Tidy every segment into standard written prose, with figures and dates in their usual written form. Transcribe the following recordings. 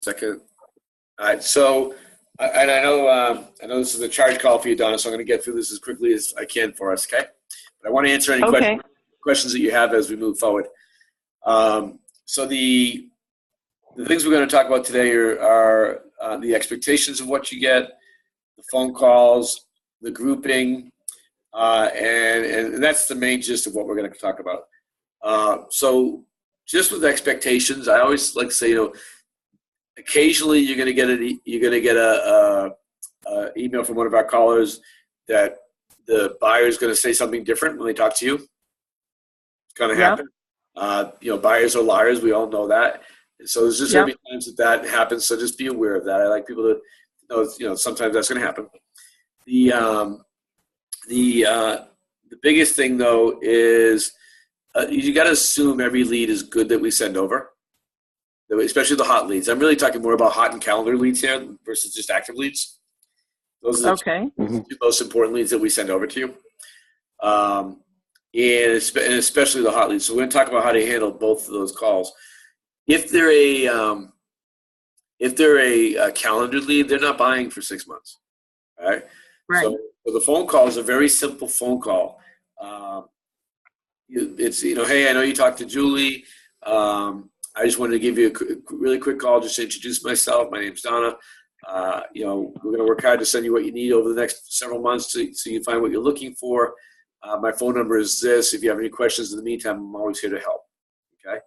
Second. All right. So, and I know this is a charge call for you, Donna. So I'm going to get through this as quickly as I can for us. Okay. But I want to answer any questions that you have as we move forward. So the things we're going to talk about today are the expectations of what you get, the phone calls, the grouping, and that's the main gist of what we're going to talk about. So just with expectations, I always like to say, occasionally you're going to get a email from one of our callers that the buyer is going to say something different when they talk to you. It's going to happen. Buyers are liars. We all know that. And so there's just going to be times that happens. So just be aware of that. I like people to know, sometimes that's going to happen. The biggest thing though is you got to assume every lead is good that we send over, especially the hot leads. I'm really talking more about hot and calendar leads here versus just active leads. Those are the two most important leads that we send over to you. And especially the hot leads. So we're going to talk about how to handle both of those calls. If they're a calendar lead, they're not buying for 6 months. All right. Right. So the phone call is a very simple phone call. It's hey, I know you talked to Julie. I just wanted to give you a really quick call just to introduce myself. My name's Donna. We're going to work hard to send you what you need over the next several months so you find what you're looking for. My phone number is this. If you have any questions in the meantime, I'm always here to help. Okay.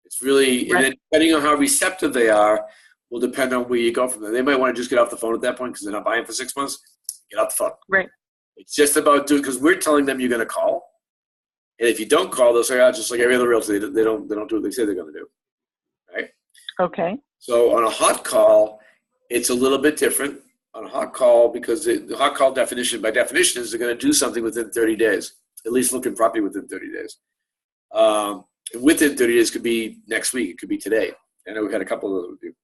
It's really, and then depending on how receptive they are, will depend on where you go from there. They might want to just get off the phone at that point because they're not buying for 6 months. Get off the phone. Right. It's just about doing, because we're telling them you're going to call. And if you don't call, they'll say, just like every other realtor, they don't do what they say they're going to do. Right. Okay. So on a hot call, it's a little bit different. On a hot call, because the hot call definition, by definition, is they're going to do something within 30 days, at least look at property within 30 days. And within 30 days could be next week. It could be today. I know we had a couple of those with you.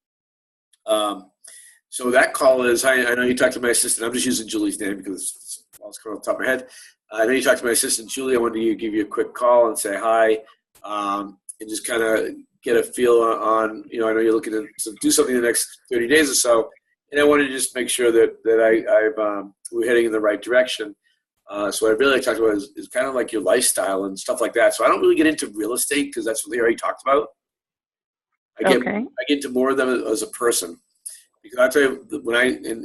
So that call is, I know you talked to my assistant. I'm just using Julie's name because it's coming off the top of my head. I know you talked to my assistant, Julie. I wanted to give you a quick call and say hi, and just kind of get a feel on, I know you're looking to do something in the next 30 days or so. And I wanted to just make sure that we're heading in the right direction. So what I really like to talk about is kind of like your lifestyle and stuff like that. So I don't really get into real estate because that's what they already talked about. I get into more of them as a person. Because I'll tell you,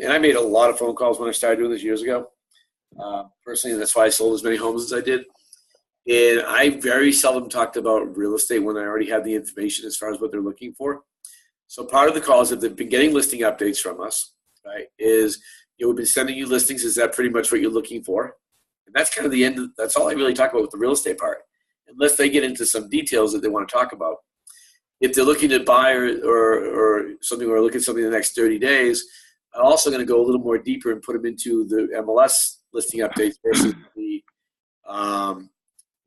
I made a lot of phone calls when I started doing this years ago. Personally, and that's why I sold as many homes as I did. And I very seldom talked about real estate when I already had the information as far as what they're looking for. So part of the calls, if they've been getting listing updates from us, right, is we've been sending you listings. Is that pretty much what you're looking for? And that's kind of the end. That's all I really talk about with the real estate part, unless they get into some details that they want to talk about. If they're looking to buy or something, or look at something in the next 30 days, I'm also going to go a little more deeper and put them into the MLS listing updates versus the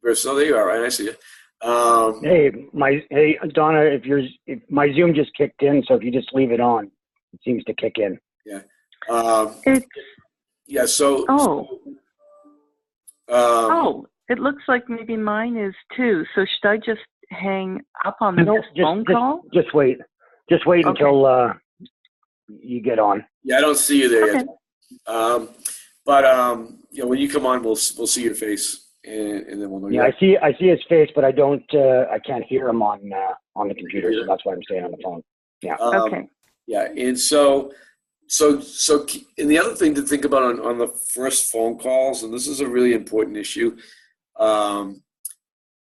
versus. Oh, there you are, right? I see you. Hey, Donna, if my Zoom just kicked in, so if you just leave it on, it seems to kick in. Yeah. It looks like maybe mine is too. So should I just hang up on this phone call? Just wait until you get on. Yeah, I don't see you there yet. When you come on, we'll see your face. And then we'll know. Yeah, I see his face, but I can't hear him on the computer, so that's why I'm staying on the phone. Yeah. Okay. Yeah, and so, and the other thing to think about on the first phone calls, and this is a really important issue,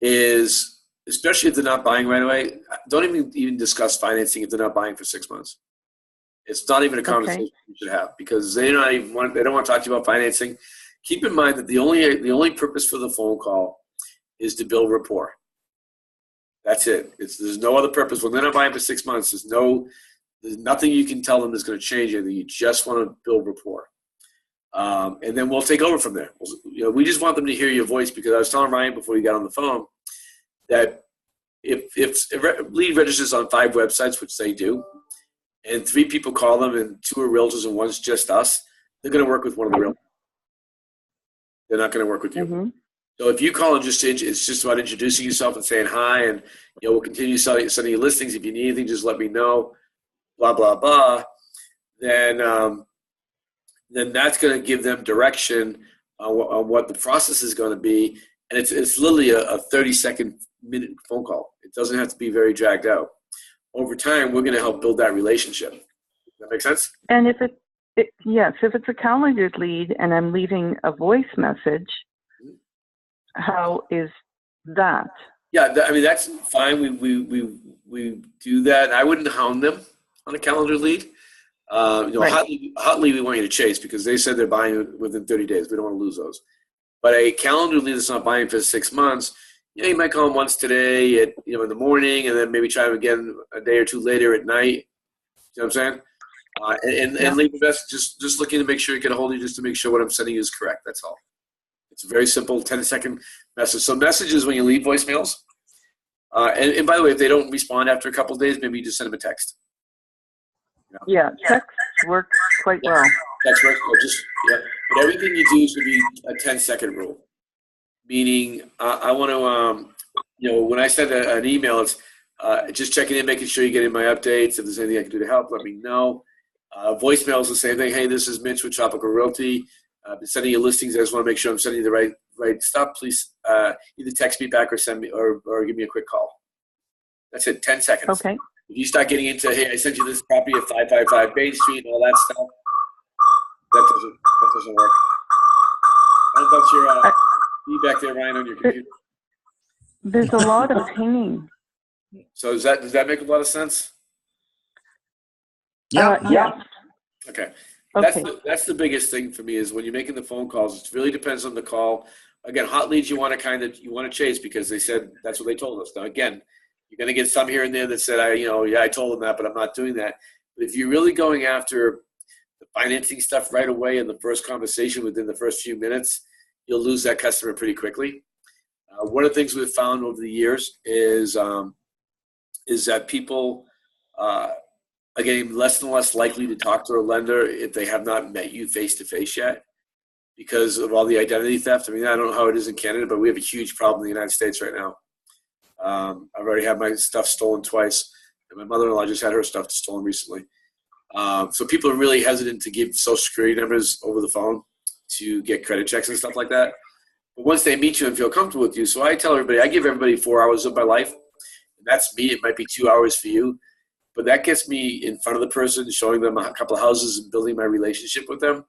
is especially if they're not buying right away, don't even discuss financing if they're not buying for 6 months. It's not even a conversation you should have because they don't want to talk to you about financing. Keep in mind that the only purpose for the phone call is to build rapport. That's it. There's no other purpose. When they're not buying for 6 months, there's nothing you can tell them that's going to change anything. You just want to build rapport. And then we'll take over from there. We just want them to hear your voice because I was telling Ryan before we got on the phone that if a lead registers on 5 websites, which they do, and 3 people call them and 2 are realtors and 1's just us, they're going to work with one of the realtors. They're not going to work with you. Mm-hmm. So if you call and it's just about introducing yourself and saying hi, and we'll continue sending you listings. If you need anything, just let me know. blah, blah, blah, then that's going to give them direction on what the process is going to be. And it's literally a 30-second minute phone call. It doesn't have to be very dragged out. Over time, we're going to help build that relationship. Does that make sense? And if if it's a calendared lead and I'm leaving a voice message, how is that? Yeah, I mean, that's fine. We do that. I wouldn't hound them on a calendar lead. Right. Hotly, we want you to chase because they said they're buying within 30 days. We don't want to lose those. But a calendar lead that's not buying for 6 months, you might call them once today at in the morning, and then maybe try them again a day or two later at night. You know what I'm saying? And leave the message. Just looking to make sure you get a hold of you, just to make sure what I'm sending you is correct. That's all. It's a very simple 10-second message. So messages when you leave voicemails. And by the way, if they don't respond after a couple of days, maybe you just send them a text. Yeah, texts work quite well. Text works. But everything you do should be a 10-second rule. Meaning, I want to, when I send an email, it's just checking in, making sure you're getting my updates. If there's anything I can do to help, let me know. Voicemail is the same thing. Hey, this is Mitch with Tropical Realty. I've been sending you listings. I just want to make sure I'm sending you the right stuff. Please either text me back or send me or give me a quick call. That's it. 10 seconds. Okay. If you start getting into, hey, I sent you this property at 555 Main Street and all that stuff, that doesn't work. How about your feedback there, Ryan, on your computer? There's a lot of pinging. So does that make a lot of sense? Yeah. Okay. Okay. That's the biggest thing for me is when you're making the phone calls. It really depends on the call. Again, hot leads you want to chase because they said that's what they told us. Now again, you're going to get some here and there that said, I told them that, but I'm not doing that. But if you're really going after the financing stuff right away in the first conversation within the first few minutes, you'll lose that customer pretty quickly. One of the things we've found over the years is that people are getting less and less likely to talk to a lender if they have not met you face-to-face yet because of all the identity theft. I mean, I don't know how it is in Canada, but we have a huge problem in the United States right now. I've already had my stuff stolen twice, and my mother-in-law just had her stuff stolen recently. So people are really hesitant to give social security numbers over the phone to get credit checks and stuff like that. But once they meet you and feel comfortable with you, so I tell everybody, I give everybody 4 hours of my life. And that's me. It might be 2 hours for you. But that gets me in front of the person, showing them a couple of houses and building my relationship with them.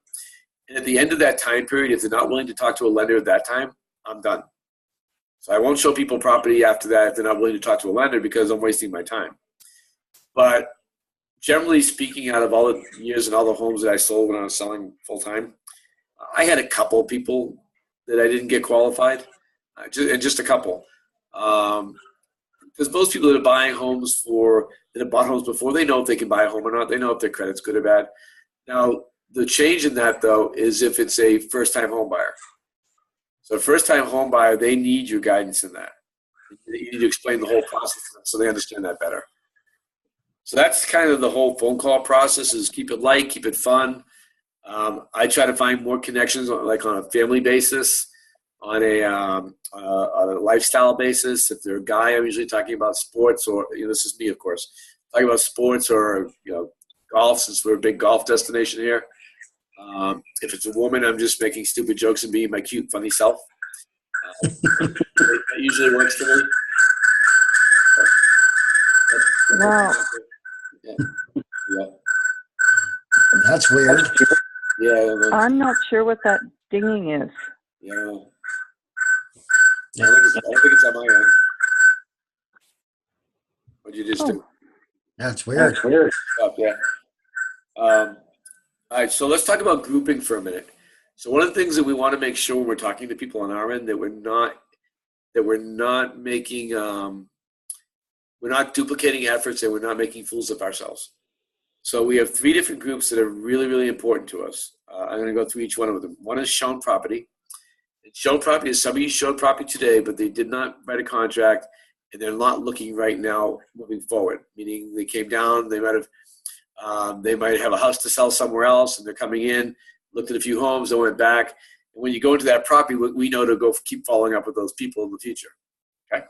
And at the end of that time period, if they're not willing to talk to a lender at that time, I'm done. So I won't show people property after that if they're not willing to talk to a lender because I'm wasting my time. But generally speaking, out of all the years and all the homes that I sold when I was selling full-time, I had a couple people that I didn't get qualified, just a couple. Because most people that are buying homes that have bought homes before, they know if they can buy a home or not. They know if their credit's good or bad. Now, the change in that, though, is if it's a first-time home buyer. So a first-time home buyer, they need your guidance in that. You need to explain the whole process to them so they understand that better. So that's kind of the whole phone call process is keep it light, keep it fun. I try to find more connections on a family basis, on a lifestyle basis. If they're a guy, I'm usually talking about sports or, this is me, of course, talking about sports or, golf, since we're a big golf destination here. If it's a woman, I'm just making stupid jokes and being my cute, funny self. That usually works for me. Wow. Yeah. That's weird. Yeah. I'm not sure what that dinging is. Yeah. I don't think it's on my end. What'd you just do? That's weird. Oh, yeah. All right, so let's talk about grouping for a minute. So one of the things that we want to make sure when we're talking to people on our end that we're not making we're not duplicating efforts and we're not making fools of ourselves. So we have 3 different groups that are really, really important to us. I'm going to go through each one of them. One is shown property. And shown property is somebody who showed property today, but they did not write a contract, and they're not looking right now moving forward, meaning they came down, they might have a house to sell somewhere else, and they're coming in, looked at a few homes, they went back. And when you go into that property, we know to go keep following up with those people in the future. Okay.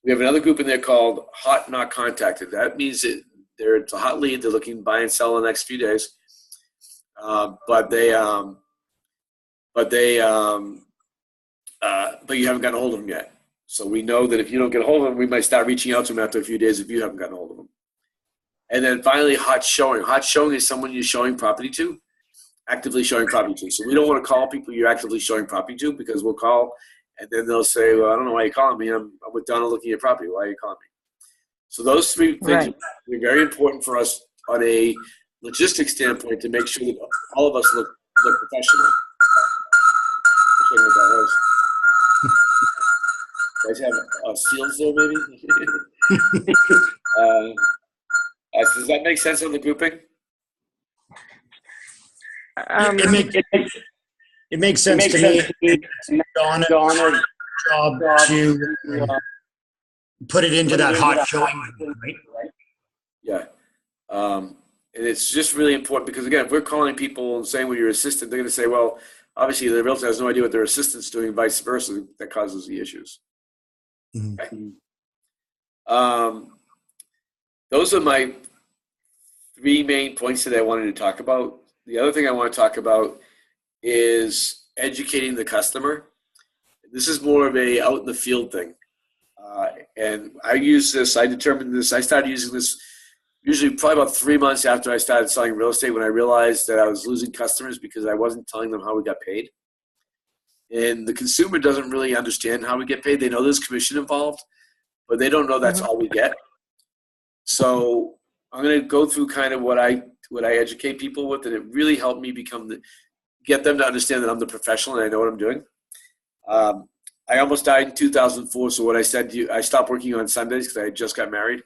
We have another group in there called hot not contacted. That means that it's a hot lead. They're looking to buy and sell in the next few days. But you haven't gotten a hold of them yet. So we know that if you don't get a hold of them, we might start reaching out to them after a few days if you haven't gotten a hold of them. And then finally, hot showing. Hot showing is someone you're showing property to, actively showing property to. So we don't want to call people you're actively showing property to, because we'll call and then they'll say, well, I don't know why you're calling me. I'm with Donna looking at property. Why are you calling me? So those three things are very important for us on a logistics standpoint to make sure that all of us look professional. I don't know what that was. You guys have seals there, maybe? Does that make sense on the grouping? It makes sense to me. Donna's job to put it into that hot showing, right? Yeah. And it's just really important because, again, if we're calling people and saying, well, your assistant, they're going to say, well, obviously the realtor has no idea what their assistant's doing and vice versa. That causes the issues. Mm-hmm. Okay. Those are my three main points that I wanted to talk about. The other thing I want to talk about is educating the customer. This is more of a out in the field thing. And I use this, I determined this, I started using this usually probably about 3 months after I started selling real estate, when I realized that I was losing customers because I wasn't telling them how we got paid. And the consumer doesn't really understand how we get paid. They know there's commission involved, but they don't know that's all we get. So I'm going to go through kind of what I educate people with, and it really helped me get them to understand that I'm the professional and I know what I'm doing. I almost died in 2004. So what I said to you, I stopped working on Sundays because I had just got married.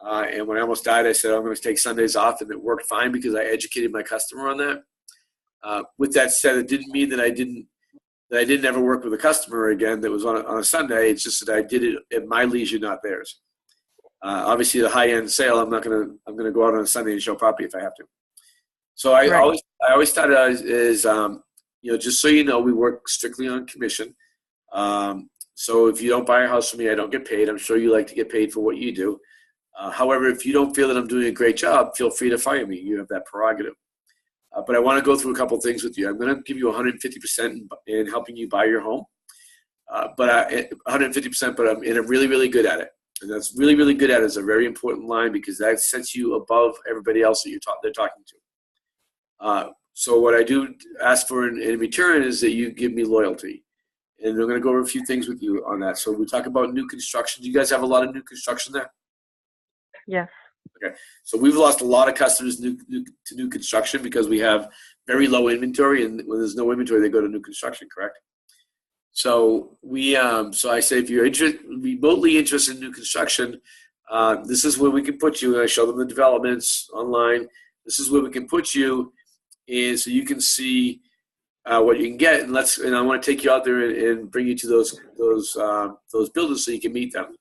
And when I almost died, I said, I'm going to take Sundays off, and it worked fine because I educated my customer on that. With that said, it didn't mean that I didn't ever work with a customer again that was on a Sunday. It's just that I did it at my leisure, not theirs. Obviously, the high-end sale, I'm going to go out on a Sunday and show property if I have to. So I always thought as just so you know, we work strictly on commission. So if you don't buy a house from me, I don't get paid. I'm sure you like to get paid for what you do. However, if you don't feel that I'm doing a great job, feel free to fire me. You have that prerogative. But I want to go through a couple of things with you. I'm going to give you 150% in helping you buy your home. 150%, but I'm really, really good at it. And that's really, really good at it is a very important line because that sets you above everybody else that they're talking to. So what I do ask for in return is that you give me loyalty. And I'm going to go over a few things with you on that. So we talk about new construction. Do you guys have a lot of new construction there? Yes. Okay. So we've lost a lot of customers to new construction because we have very low inventory, and when there's no inventory, they go to new construction, correct? So so I say if you're remotely interested in new construction, this is where we can put you. And I show them the developments online. This is where we can put you, and so you can see what you can get. And I want to take you out there and bring you to those builders so you can meet them.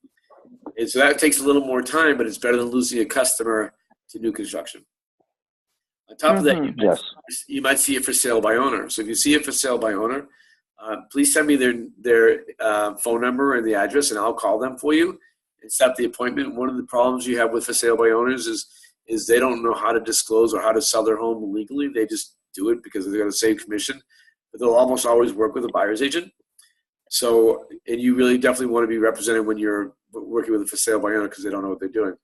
And so that takes a little more time, but it's better than losing a customer to new construction. On top of that, you might see it for sale by owner. So if you see it for sale by owner, please send me their phone number and the address, and I'll call them for you and set up the appointment. One of the problems you have with for sale by owners is they don't know how to disclose or how to sell their home legally. They just do it because they're going to save commission, but they'll almost always work with a buyer's agent. So, and you really definitely want to be represented when you're working with a for sale by owner because they don't know what they're doing.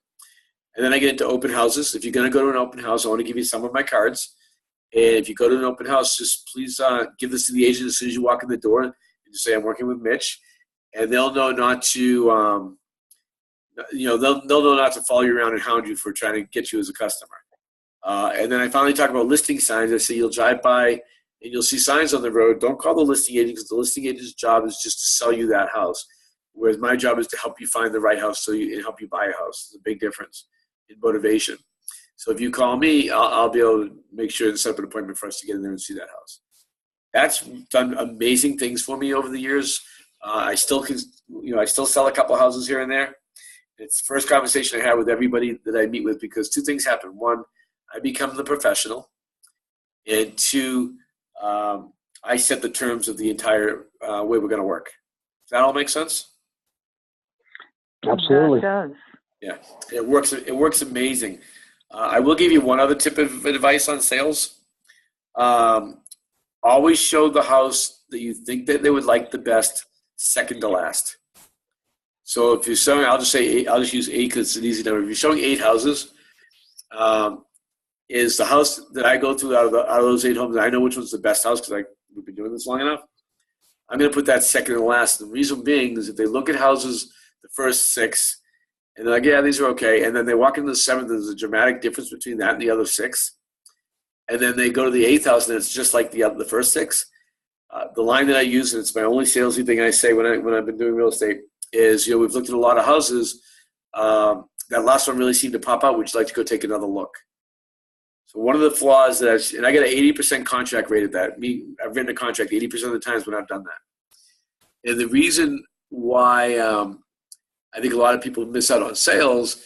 And then I get into open houses. If you're going to go to an open house, I want to give you some of my cards. And if you go to an open house, just please give this to the agent as soon as you walk in the door and just say, I'm working with Mitch. And they'll know not to, they'll know not to follow you around and hound you for trying to get you as a customer. And then I finally talk about listing signs. I say you'll drive by and you'll see signs on the road. Don't call the listing agent because the listing agent's job is just to sell you that house. Whereas my job is to help you find the right house and help you buy a house. It's a big difference in motivation. So if you call me, I'll be able to make sure to set up an appointment for us to get in there and see that house. That's done amazing things for me over the years. I still sell a couple houses here and there. It's the first conversation I have with everybody that I meet with because two things happen. One, I become the professional. And two, I set the terms of the entire way we're going to work. Does that all make sense? Absolutely. That does. Yeah, it works. It works amazing. I will give you one other tip of advice on sales. Always show the house that you think that they would like the best second to last. So if you're showing, I'll just say eight, I'll just use 8 because it's an easy number. If you're showing 8 houses, is the house that I go through out of those 8 homes, and I know which one's the best house because we've been doing this long enough. I'm going to put that second and last. The reason being is if they look at houses, the first 6, and they're like, yeah, these are okay, and then they walk into the 7th, there's a dramatic difference between that and the other 6, and then they go to the 8th house, and it's just like the first 6. The line that I use, and it's my only salesy thing I say when I've been doing real estate, is we've looked at a lot of houses. That last one really seemed to pop out. Would you like to go take another look? So one of the flaws and I get an 80% contract rate at that. I've written a contract 80% of the times when I've done that. And the reason why I think a lot of people miss out on sales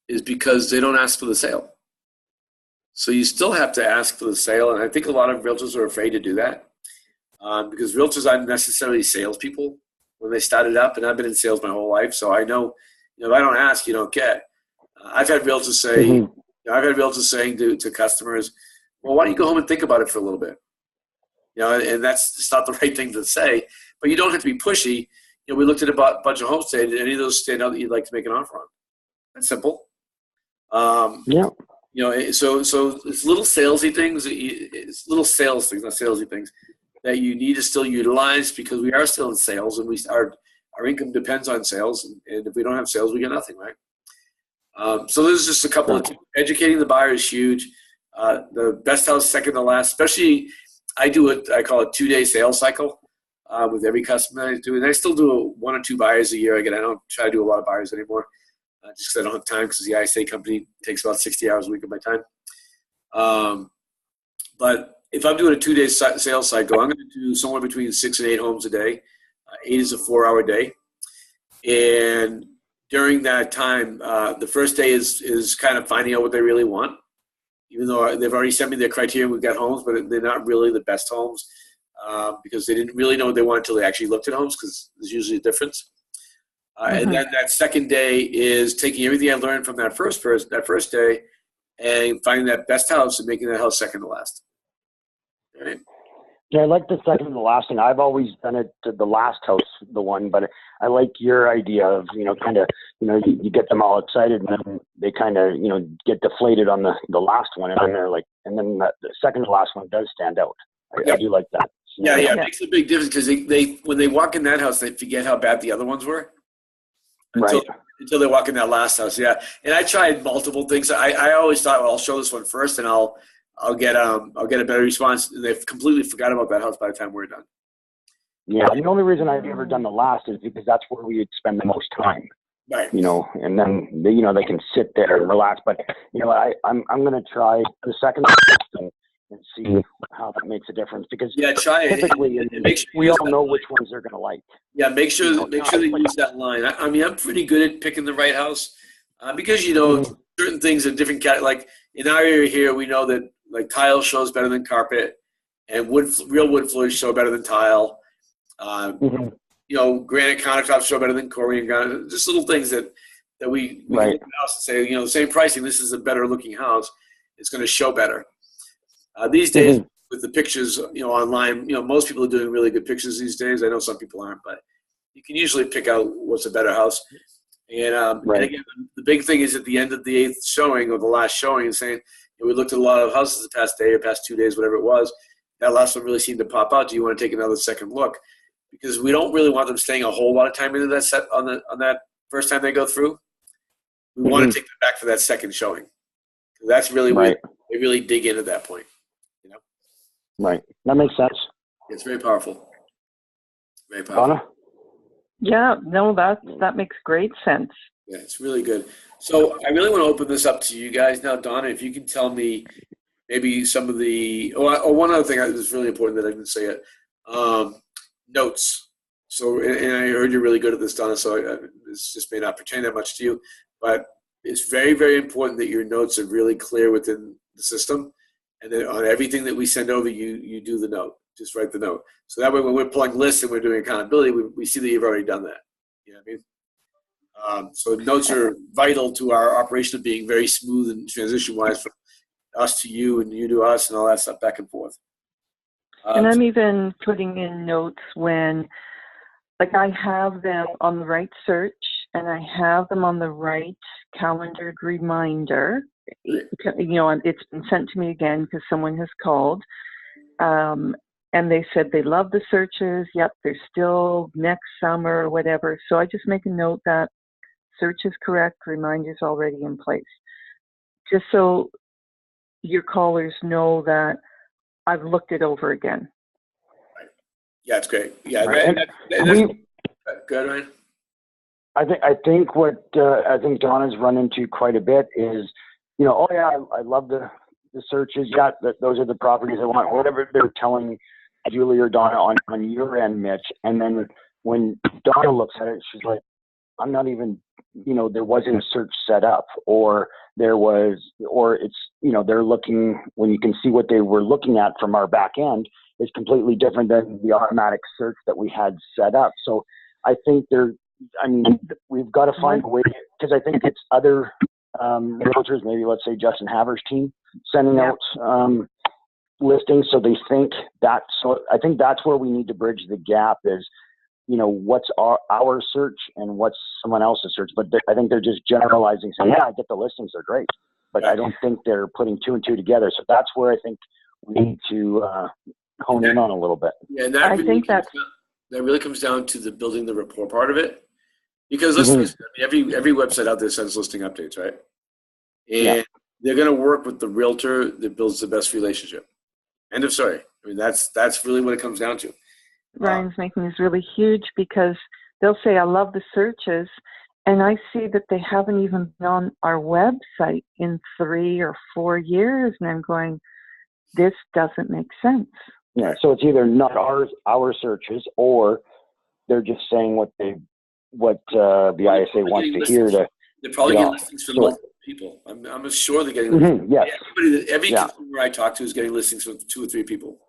is because they don't ask for the sale. So you still have to ask for the sale, and I think a lot of realtors are afraid to do that because realtors aren't necessarily salespeople when they started up, and I've been in sales my whole life, so I know, if I don't ask, you don't get. I've had realtors say, I've had realtors saying to customers, well, why don't you go home and think about it for a little bit? And that's just not the right thing to say, but you don't have to be pushy. We looked at a bunch of homes today. Did any of those stand out that you'd like to make an offer on? That's simple. Yeah. So it's little salesy things. It's little sales things, not salesy things, that you need to still utilize because we are still in sales, and our income depends on sales. And if we don't have sales, we get nothing, right? So there's just a couple of tips. Educating the buyer is huge. The best house, second to last. Especially, I call it 2-day sales cycle with every customer I do, and I still do 1 or 2 buyers a year. Again, I don't try to do a lot of buyers anymore. Just because I don't have time because the ISA company takes about 60 hours a week of my time. But if I'm doing a 2-day sales cycle, I'm going to do somewhere between 6 and 8 homes a day. 8 is a 4-hour day. And during that time, the first day is kind of finding out what they really want. Even though they've already sent me their criteria, we've got homes, but they're not really the best homes because they didn't really know what they wanted until they actually looked at homes because there's usually a difference. And then that second day is taking everything I learned from that first day and finding that best house and making that house second to last. All right? Yeah, I like the second to last thing. I've always done it to the last house, the one, but I like your idea of, kind of, you get them all excited and then they kind of, get deflated on the last one. And then they're like, and then the second to last one does stand out. I do like that. Yeah. It makes a big difference because they when they walk in that house, they forget how bad the other ones were. Until they walk in that last house, yeah. And I tried multiple things. I always thought, well, I'll show this one first, and I'll get a better response. And they've completely forgot about that house by the time we're done. Yeah, the only reason I've ever done the last is because that's where we would spend the most time. Right. And then they can sit there and relax. But I'm going to try the second and see how that makes a difference because try it. Typically we all know which ones they're going to like. Yeah, make sure they use that line. I mean, I'm pretty good at picking the right house because certain things are different. Like in our area here, we know that like tile shows better than carpet, and real wood floors show better than tile. Granite countertops show better than Korean granite. Just little things that we can look at the house and say, the same pricing. This is a better looking house. It's going to show better. These days, with the pictures, online, most people are doing really good pictures these days. I know some people aren't, but you can usually pick out what's a better house. And, and again, the big thing is at the end of the 8th showing or the last showing and saying, we looked at a lot of houses the past day or past 2 days, whatever it was. That last one really seemed to pop out. Do you want to take another second look? Because we don't really want them staying a whole lot of time into that set on that first time they go through. We want to take them back for that second showing. That's really where they really dig in at that point. Right. That makes sense. It's very powerful. Very powerful. Donna? Yeah, no, that makes great sense. Yeah, it's really good. So I really want to open this up to you guys now, Donna. If you can tell me maybe some of the one other thing that's really important that I didn't say it. Notes. So, and I heard you're really good at this, Donna. So this just may not pertain that much to you, but it's very, very important that your notes are really clear within the system. And then on everything that we send over, you do the note. Just write the note. So that way when we're pulling lists and we're doing accountability, we see that you've already done that. You know what So notes are vital to our operation of being very smooth and transition-wise from us to you and you to us and all that stuff back and forth. And I'm even putting in notes when, like, I have them on the right search and I have them on the right calendared reminder. You know, it's been sent to me again because someone has called. And they said they love the searches. Yep, they're still next summer or whatever. So I just make a note that search is correct, reminder's already in place. Just so your callers know that I've looked it over again. Right. Yeah, it's great. Yeah, Right. good, Ryan. I think what I think Donna's run into quite a bit is, you know, oh yeah, I love the searches. Yeah, those are the properties I want. Whatever they're telling Julie or Donna on your end, Mitch. And then when Donna looks at it, she's like, I'm not even, you know, there wasn't a search set up, or it's, you know, they're looking, when you can see what they were looking at from our back end is completely different than the automatic search that we had set up. So I think we've got to find a way, because I think it's other realtors, maybe let's say Justin Haver's team, sending out listings. So they think that, so I think that's where we need to bridge the gap is, you know, what's our search and what's someone else's search. But I think they're just generalizing, saying, yeah, I get the listings, they're great. But I don't think they're putting two and two together. So that's where I think we need to hone in on a little bit. Yeah, and that really comes down to the building the rapport part of it. Because listen, every website out there sends listing updates, right? And they're going to work with the realtor that builds the best relationship. End of story. I mean, that's really what it comes down to. Ryan's making this really huge because they'll say, I love the searches. And I see that they haven't even been on our website in 3 or 4 years. And I'm going, this doesn't make sense. Yeah. So it's either not our searches, or they're just saying what the ISA wants to hear. They're probably getting listings from multiple people. I'm sure they're getting listings. Yes. Every consumer I talk to is getting listings from 2 or 3 people.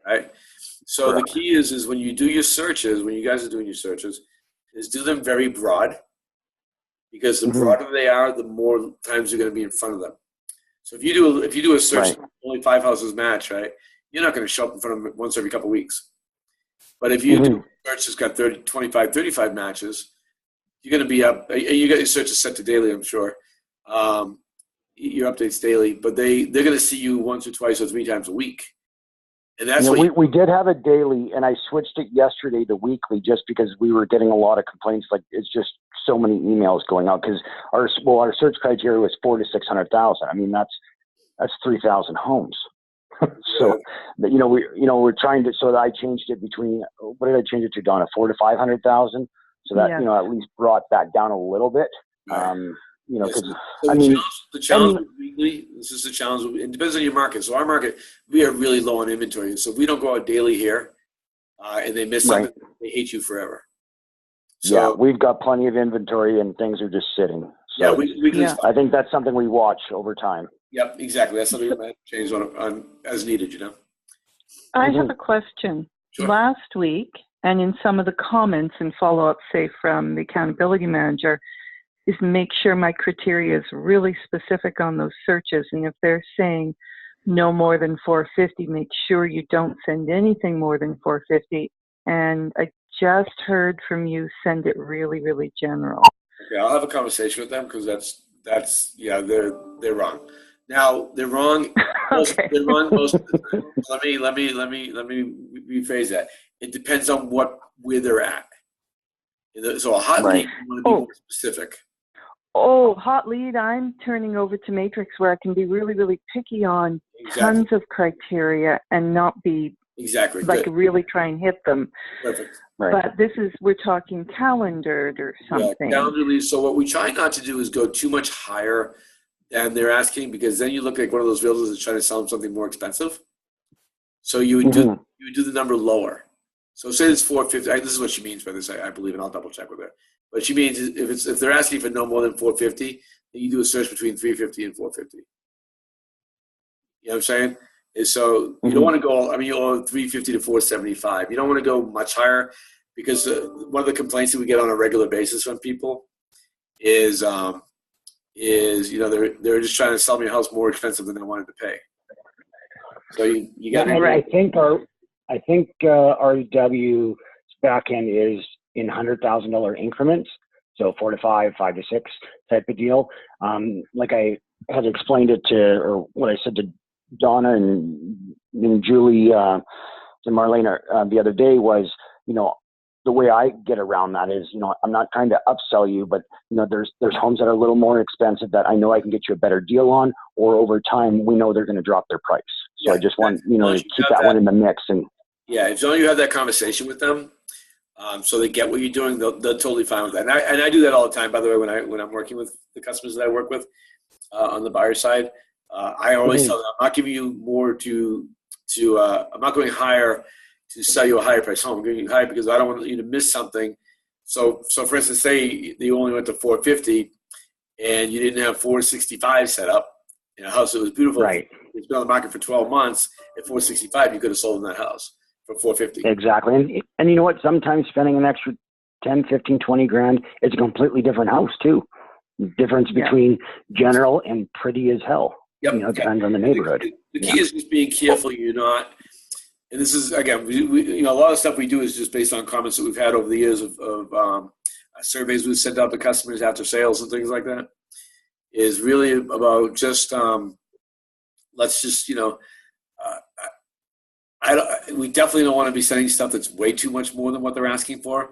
Right? So the key is when you do your searches, when you guys are doing your searches, is do them very broad, because the broader they are, the more times you're going to be in front of them. So if you do a search, only 5 houses match, right? You're not going to show up in front of them once every couple of weeks. But if you do a search that's got 30, 25, 35 matches, you're going to be up. You got your searches set to daily, I'm sure. Your updates daily, but they're going to see you once or twice or 3 times a week. And that's we did have a daily, and I switched it yesterday to weekly just because we were getting a lot of complaints. Like, it's just so many emails going out because our search criteria was 400,000 to 600,000. I mean, that's 3,000 homes. So, we're trying to. So I changed it between. What did I change it to, Donna? 400,000 to 500,000. So that at least brought that down a little bit. Because the challenge with weekly. This is the challenge. It depends on your market. So our market, we are really low on inventory. So if we don't go out daily here, and they miss something, they hate you forever. So we've got plenty of inventory, and things are just sitting. So weekly. I think that's something we watch over time. Yep, exactly. That's something that changes on as needed. I have a question. Sure. Last week, and in some of the comments and follow-up, say from the accountability manager, is make sure my criteria is really specific on those searches. And if they're saying no more than 450, make sure you don't send anything more than 450. And I just heard from you, send it really, really general. Okay, I'll have a conversation with them because they're wrong. Now they're wrong. They're wrong most of the time. Let me rephrase that. It depends on where they're at. So a hot lead, you want to be more specific. Oh, hot lead, I'm turning over to Matrix where I can be really, really picky on tons of criteria and not be really try and hit them. Perfect. Right. But we're talking calendared or something. Yeah, calendarly. So what we try not to do is go too much higher than they're asking, because then you look like one of those realtors that's trying to sell them something more expensive. So you would do the number lower. So say it's 450. This is what she means by this, I believe, and I'll double check with her. But she means if they're asking for no more than 450, then you do a search between 350 and 450. You know what I'm saying? And so you don't want to go. I mean, you go 350 to 475. You don't want to go much higher, because one of the complaints that we get on a regular basis from people is they're just trying to sell me a house more expensive than I wanted to pay. So you got. I think REW's back end is in $100,000 increments, so 4 to 5, 5 to 6 type of deal. Like I had explained it to, or what I said to Donna and Julie and Marlene the other day was, the way I get around that is, I'm not trying to upsell you, but there's homes that are a little more expensive that I know I can get you a better deal on, or over time we know they're going to drop their price. So I just want to keep that one in the mix. And as long as you have that conversation with them, so they get what you're doing, they're totally fine with that. And I do that all the time, by the way, when I'm working with the customers that I work with on the buyer side. I always tell them, I'm not giving you more I'm not going higher to sell you a higher price home. I'm giving you higher because I don't want you to miss something. So for instance, say you only went to 450 and you didn't have 465 set up in a house that was beautiful. Right. It's been on the market for 12 months. At 465, you could have sold in that house for 450. Exactly. And you know what? Sometimes spending an extra 10, 15, 20 grand is a completely different house too. Difference between general and pretty as hell. Yep. It depends on the neighborhood. The key is just being careful. You're not, and this is, again, we a lot of stuff we do is just based on comments that we've had over the years of surveys we've sent out to customers after sales and things like that, is really about just, let's just, we definitely don't want to be sending stuff that's way too much more than what they're asking for.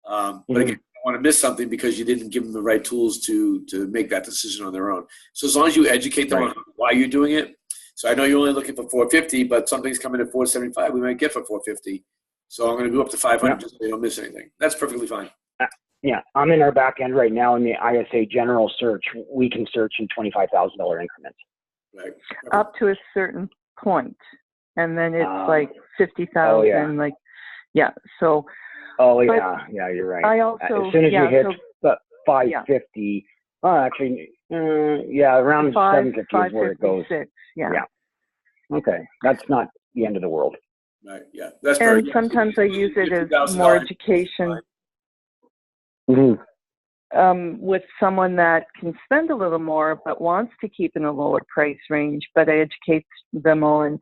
But again, you don't want to miss something because you didn't give them the right tools to make that decision on their own. So as long as you educate them on why you're doing it. So I know you're only looking for 450, but something's coming at 475. We might get for 450. So I'm going to go up to 500 just so they don't miss anything. That's perfectly fine. Yeah, I'm in our back end right now in the ISA general search. We can search in $25,000 increments. Right. Up to a certain point, and then it's like 50,000. So. Oh yeah, you're right. I also, as soon as you hit 550, around 750 is where it goes. Yeah. Okay, that's not the end of the world. Right. Yeah. That's and perfect. sometimes I use it as more education. With someone that can spend a little more but wants to keep in a lower price range, but I educate them on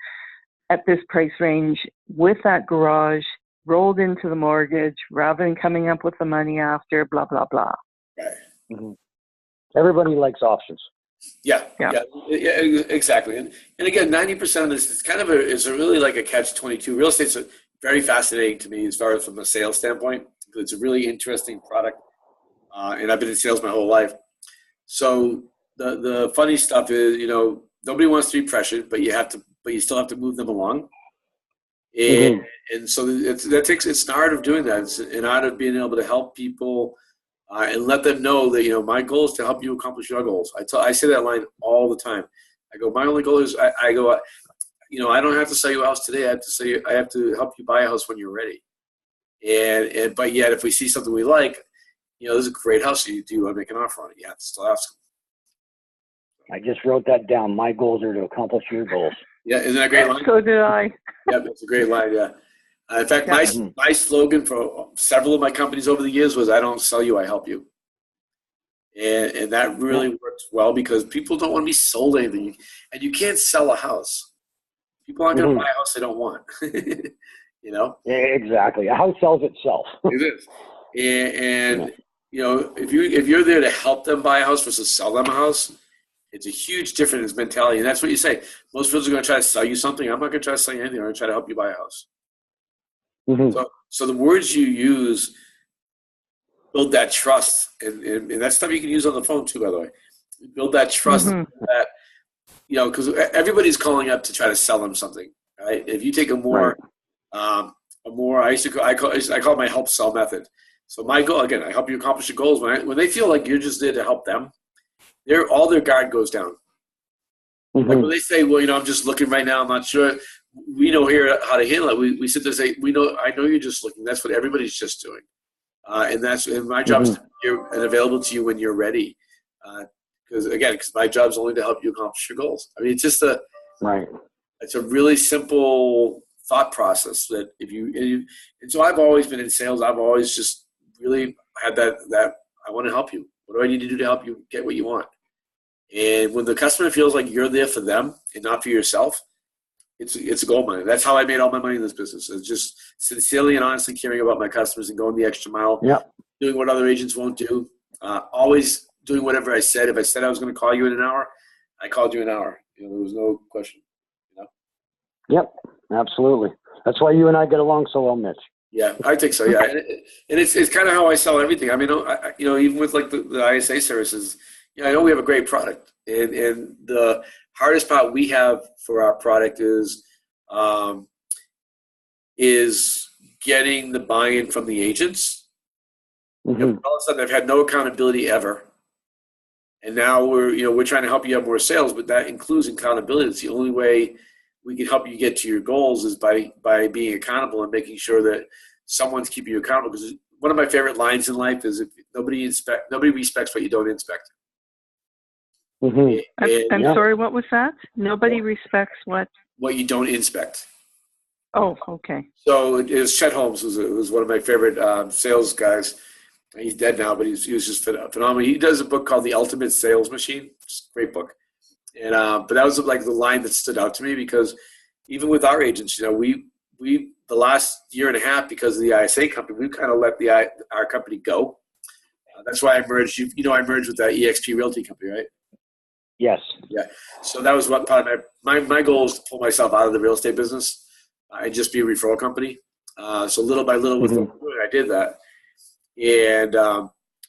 at this price range with that garage rolled into the mortgage rather than coming up with the money after, blah, blah, blah. Right. Everybody likes options. Yeah, exactly. And again, 90% of this is kind of is really like a catch-22. Real estate's very fascinating to me as far as from a sales standpoint. It's a really interesting product. And I've been in sales my whole life. So the funny stuff is, nobody wants to be pressured, but you still have to move them along. And so it's an art of doing that. It's an art of being able to help people and let them know that, my goal is to help you accomplish your goals. I say that line all the time. I go, my only goal is, I don't have to sell you a house today. I have to help you buy a house when you're ready. But yet if we see something we like, this is a great house. Do you want to make an offer on it? You have to still ask them. I just wrote that down. My goals are to accomplish your goals. Yeah, isn't that a great line? So did I. Yeah, it's a great line, yeah. In fact, my slogan for several of my companies over the years was, I don't sell you, I help you. And that really works well because people don't want to be sold anything. And you can't sell a house. People aren't going to buy a house they don't want. Yeah, exactly. A house sells itself. It is. And if you're there to help them buy a house versus sell them a house, it's a huge difference in mentality. And that's what you say. Most realtors are going to try to sell you something. I'm not going to try to sell you anything. I'm going to try to help you buy a house. So the words you use build that trust. And that's stuff you can use on the phone too, by the way. Build that trust that, because everybody's calling up to try to sell them something, right? If you take a more, I call it my help sell method. So my goal, again, I help you accomplish your goals. When they feel like you're just there to help them, all their guard goes down. Like when they say, well, I'm just looking right now, I'm not sure. We know here how to handle it. We sit there and say, I know you're just looking. That's what everybody's just doing. And my job is to be here and available to you when you're ready. Because my job is only to help you accomplish your goals. I mean, it's just it's a really simple thought process that and so I've always been in sales. I've always just really had that I want to help you. What do I need to do to help you get what you want? And when the customer feels like you're there for them and not for yourself, it's a gold mine. That's how I made all my money in this business. It's just sincerely and honestly caring about my customers and going the extra mile, doing what other agents won't do, always doing whatever I said. If I said I was going to call you in an hour, I called you an hour. There was no question. Yep, absolutely. That's why you and I get along so well, Mitch. Yeah, I think so. Yeah, and it's kind of how I sell everything. I mean, even with like the ISA services, I know we have a great product, and the hardest part we have for our product is getting the buy-in from the agents. Mm-hmm. All of a sudden, I've had no accountability ever, and now we're trying to help you have more sales, but that includes accountability. It's the only way we can help you get to your goals is by being accountable and making sure that someone's keeping you accountable. Because one of my favorite lines in life is, if nobody respects what you don't inspect. Mm-hmm. I'm sorry, what was that? Nobody respects what you don't inspect. Oh, okay. So it was Chet Holmes was one of my favorite sales guys. He's dead now, but he was just phenomenal. He does a book called The Ultimate Sales Machine. Just a great book. And but that was like the line that stood out to me, because even with our agents, we the last year and a half, because of the ISA company, we kind of let our company go. That's why I merged. I merged with that EXP Realty company, right? Yes. Yeah. So that was what part of my goal is, to pull myself out of the real estate business and just be a referral company. So little by little, with I did that, and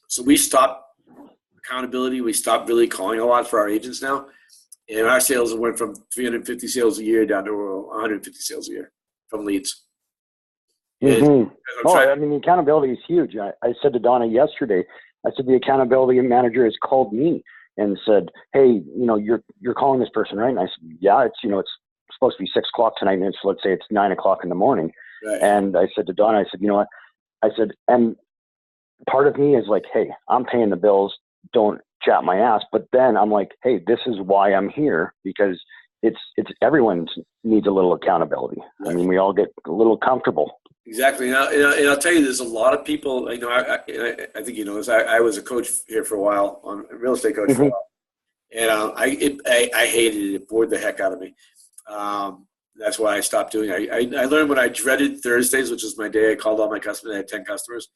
so we stopped accountability. We stopped really calling a lot for our agents now. And our sales went from 350 sales a year down to 150 sales a year from leads. Mm-hmm. The accountability is huge. I said to Donna yesterday, I said, the accountability manager has called me and said, hey, you're calling this person, right? And I said, yeah, it's supposed to be 6:00 tonight. And let's say it's 9:00 in the morning. Right. And I said to Donna, I said, you know what? I said, and part of me is like, hey, I'm paying the bills. Don't chat my ass. But then I'm like, hey, this is why I'm here, because it's everyone needs a little accountability. Right. I mean, we all get a little comfortable. Exactly. And I'll tell you, there's a lot of people, I think this, I was a coach here for a while, a real estate coach for a while. And I hated it. It bored the heck out of me. That's why I stopped doing it. I learned when I dreaded Thursdays, which was my day I called all my customers. I had 10 customers.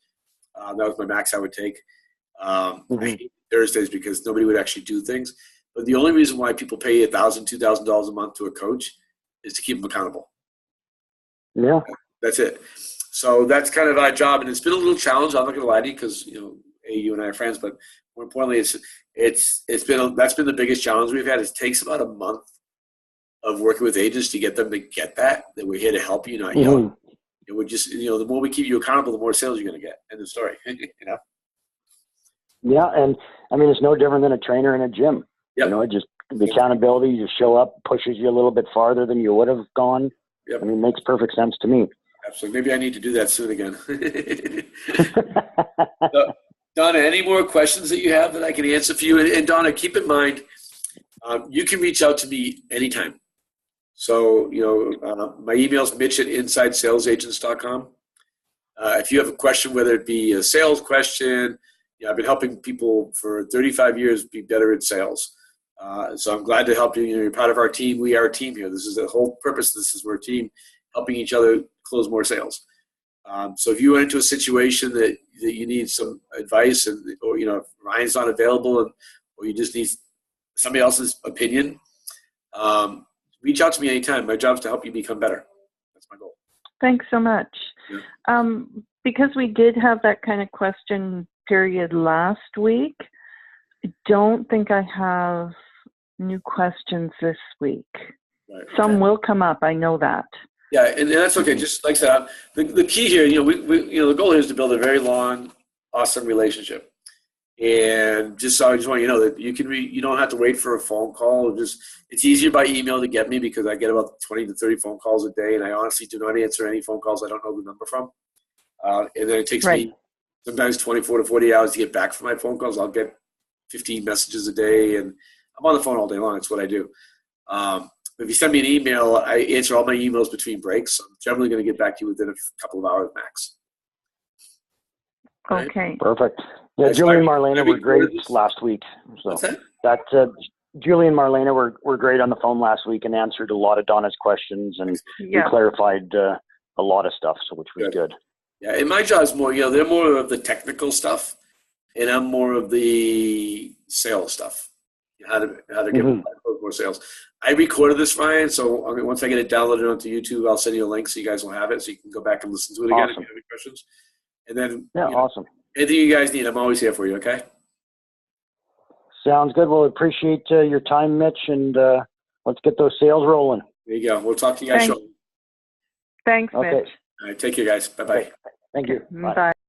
That was my max I would take. I hate Thursdays because nobody would actually do things. But the only reason why people pay $1,000, $2,000 a month to a coach is to keep them accountable. Yeah. That's it. So that's kind of our job. And it's been a little challenge. I'm not going to lie to you, because, you and I are friends, but more importantly, that's been the biggest challenge we've had. It takes about a month of working with agents to get them to get that we're here to help you, not yell. It would just, the more we keep you accountable, the more sales you're going to get. End of story. Yeah, and I mean, it's no different than a trainer in a gym. Yep. Just the accountability, you show up, pushes you a little bit farther than you would have gone. Yep. I mean, it makes perfect sense to me. Absolutely. Maybe I need to do that soon again. So, Donna, any more questions that you have that I can answer for you? And Donna, keep in mind, you can reach out to me anytime. So, my email is mitch@insidesalesagents.com. If you have a question, whether it be a sales question, I've been helping people for 35 years be better at sales. So I'm glad to help you. You're part of our team. We are a team here. This is the whole purpose. We're a team helping each other close more sales. So if you went into a situation that you need some advice, or Ryan's not available, or you just need somebody else's opinion, reach out to me anytime. My job is to help you become better. That's my goal. Thanks so much. Yeah. Because we did have that kind of question period last week, I don't think I have new questions this week. Right. Some will come up. I know that. Yeah, and that's okay. Just like I said, the key here, the goal here is to build a very long, awesome relationship. And I just want you to know that you don't have to wait for a phone call. It's easier by email to get me, because I get about 20 to 30 phone calls a day, and I honestly do not answer any phone calls I don't know the number from. And then it takes me sometimes 24 to 40 hours to get back from my phone calls. I'll get 15 messages a day, and I'm on the phone all day long. That's what I do. If you send me an email, I answer all my emails between breaks. I'm generally going to get back to you within a couple of hours max. Okay. Perfect. Yeah, That's Julie and why Marlena we were great recorded this. last week. So What's that? that Julie and Marlena were great on the phone last week and answered a lot of Donna's questions, and we Yeah. clarified a lot of stuff, so which was good. Yeah, and my job's more, they're more of the technical stuff, and I'm more of the sales stuff. How to get more sales. I recorded this, Ryan, so once I get it downloaded onto YouTube, I'll send you a link so you guys will have it, so you can go back and listen to it again if you have any questions. And then, awesome. Anything you guys need, I'm always here for you, okay? Sounds good. Well, appreciate your time, Mitch, and let's get those sales rolling. There you go. We'll talk to you guys shortly. Thanks, Okay. Mitch. All right, take care, guys. Bye-bye. Okay. Thank you. Bye. Bye.